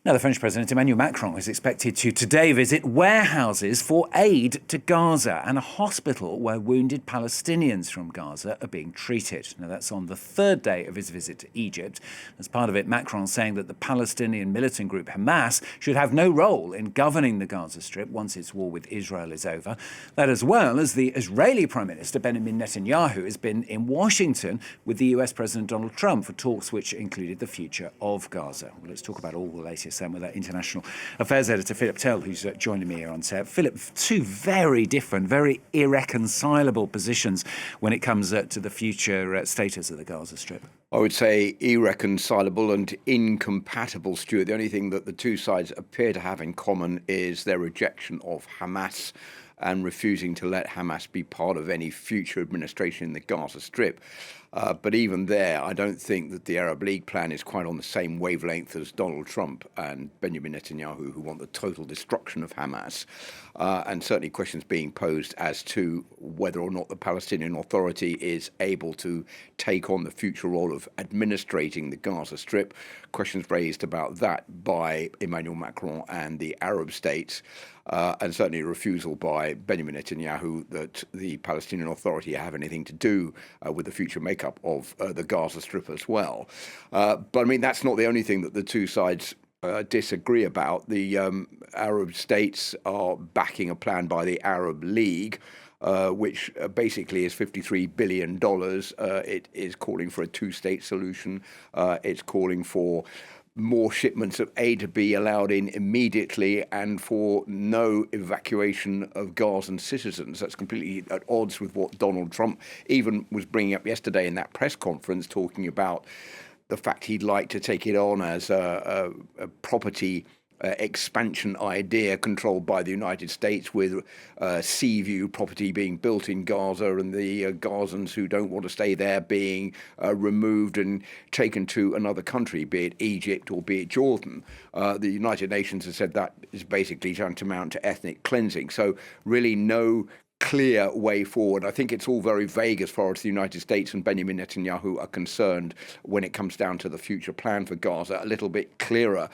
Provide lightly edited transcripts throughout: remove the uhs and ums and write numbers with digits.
Now, the French President Emmanuel Macron is expected to today visit warehouses for aid to Gaza and a hospital where wounded Palestinians from Gaza are being treated. Now, that's on the third day of his visit to Egypt. As part of it, Macron saying that the Palestinian militant group Hamas should have no role in governing the Gaza Strip once its war with Israel is over. That, as well as the Israeli Prime Minister Benjamin Netanyahu, has been in Washington with the US President Donald Trump for talks which included the future of Gaza. Well, let's talk about all the latest with our international affairs editor, Philip Turle, who's joining me here on set. Philip, two very different, very irreconcilable positions when it comes to the future status of the Gaza Strip. I would say irreconcilable and incompatible, Stuart. The only thing that the two sides appear to have in common is their rejection of Hamas and refusing to let Hamas be part of any future administration in the Gaza Strip. But even there, I don't think that the Arab League plan is quite on the same wavelength as Donald Trump and Benjamin Netanyahu, who want the total destruction of Hamas. And certainly questions being posed as to whether or not the Palestinian Authority is able to take on the future role of administrating the Gaza Strip. Questions raised about that by Emmanuel Macron and the Arab states. And certainly a refusal by Benjamin Netanyahu that the Palestinian Authority have anything to do with the future makeup of the Gaza Strip as well. But I mean, that's not the only thing that the two sides disagree about. The Arab states are backing a plan by the Arab League, which basically is $53 billion. It is calling for a two-state solution. It's calling for more shipments of aid to be allowed in immediately and for no evacuation of Gazan citizens. That's completely at odds with what Donald Trump even was bringing up yesterday in that press conference, talking about the fact he'd like to take it on as a property expansion idea controlled by the United States, with sea view property being built in Gaza and the Gazans who don't want to stay there being removed and taken to another country, be it Egypt or be it Jordan. The United Nations has said that is basically tantamount to ethnic cleansing. So really no clear way forward. I think it's all very vague as far as the United States and Benjamin Netanyahu are concerned when it comes down to the future plan for Gaza. A little bit clearer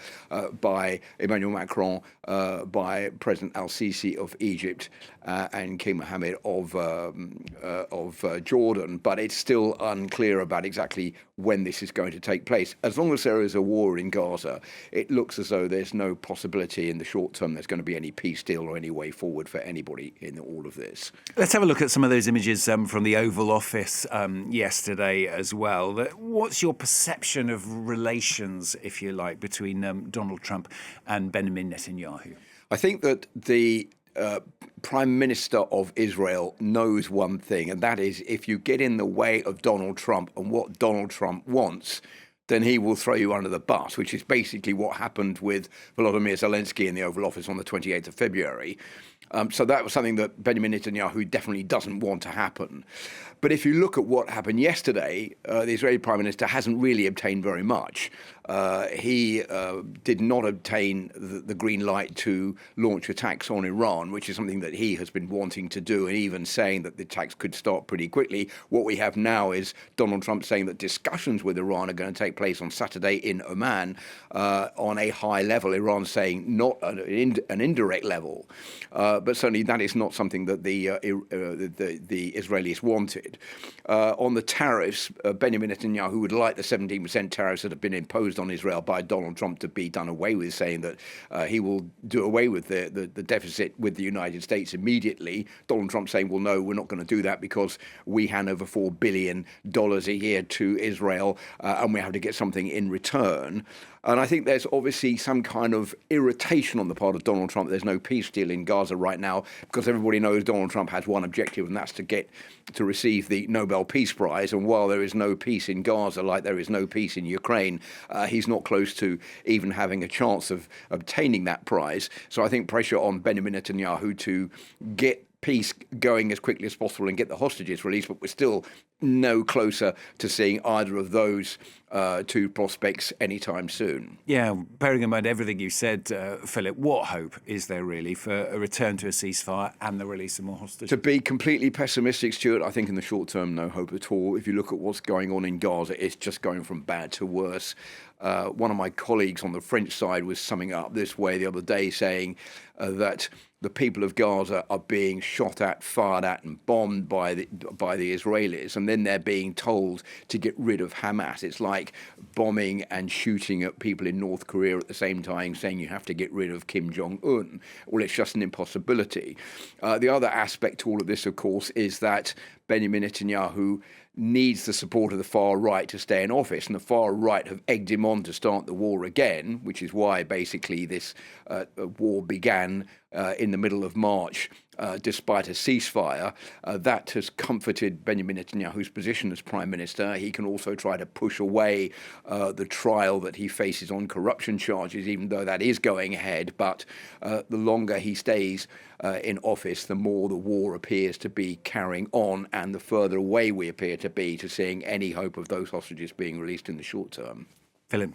by Emmanuel Macron, by President al-Sisi of Egypt, and King Mohammed of Jordan. But it's still unclear about exactly when this is going to take place. As long as there is a war in Gaza, it looks as though there's no possibility in the short term there's going to be any peace deal or any way forward for anybody in all of this. Let's have a look at some of those images from the Oval Office yesterday as well. What's your perception of relations, if you like, between Donald Trump and Benjamin Netanyahu? I think that the Prime Minister of Israel knows one thing, and that is if you get in the way of Donald Trump and what Donald Trump wants, then he will throw you under the bus, which is basically what happened with Volodymyr Zelensky in the Oval Office on the 28th of February. So that was something that Benjamin Netanyahu definitely doesn't want to happen. But if you look at what happened yesterday, the Israeli Prime Minister hasn't really obtained very much. He did not obtain the green light to launch attacks on Iran, which is something that he has been wanting to do, and even saying that the attacks could start pretty quickly. What we have now is Donald Trump saying that discussions with Iran are going to take place on Saturday in Oman on a high level. Iran saying not an indirect level. But certainly that is not something that the Israelis wanted. On the tariffs, Benjamin Netanyahu would like the 17% tariffs that have been imposed on Israel by Donald Trump to be done away with, saying that he will do away with the deficit with the United States immediately. Donald Trump saying, well, no, we're not going to do that because we hand over $4 billion a year to Israel and we have to get something in return. And I think there's obviously some kind of irritation on the part of Donald Trump. There's no peace deal in Gaza right now because everybody knows Donald Trump has one objective, and that's to receive the Nobel Peace Prize. And while there is no peace in Gaza, like there is no peace in Ukraine, he's not close to even having a chance of obtaining that prize. So I think pressure on Benjamin Netanyahu to get peace going as quickly as possible and get the hostages released, but we're still no closer to seeing either of those two prospects anytime soon. Yeah, bearing in mind everything you said, Philip, what hope is there really for a return to a ceasefire and the release of more hostages? To be completely pessimistic, Stuart, I think in the short term, no hope at all. If you look at what's going on in Gaza, it's just going from bad to worse. One of my colleagues on the French side was summing it up this way the other day, saying that the people of Gaza are being shot at, fired at, and bombed by the Israelis, and then they're being told to get rid of Hamas. It's like bombing and shooting at people in North Korea at the same time, saying you have to get rid of Kim Jong-un. Well, it's just an impossibility. The other aspect to all of this, of course, is that Benjamin Netanyahu needs the support of the far right to stay in office, and the far right have egged him on to start the war again, which is why basically this war began in the middle of March, despite a ceasefire. That has comforted Benjamin Netanyahu's position as Prime Minister. He can also try to push away the trial that he faces on corruption charges, even though that is going ahead. But the longer he stays in office, the more the war appears to be carrying on, and the further away we appear to be to seeing any hope of those hostages being released in the short term. Philip,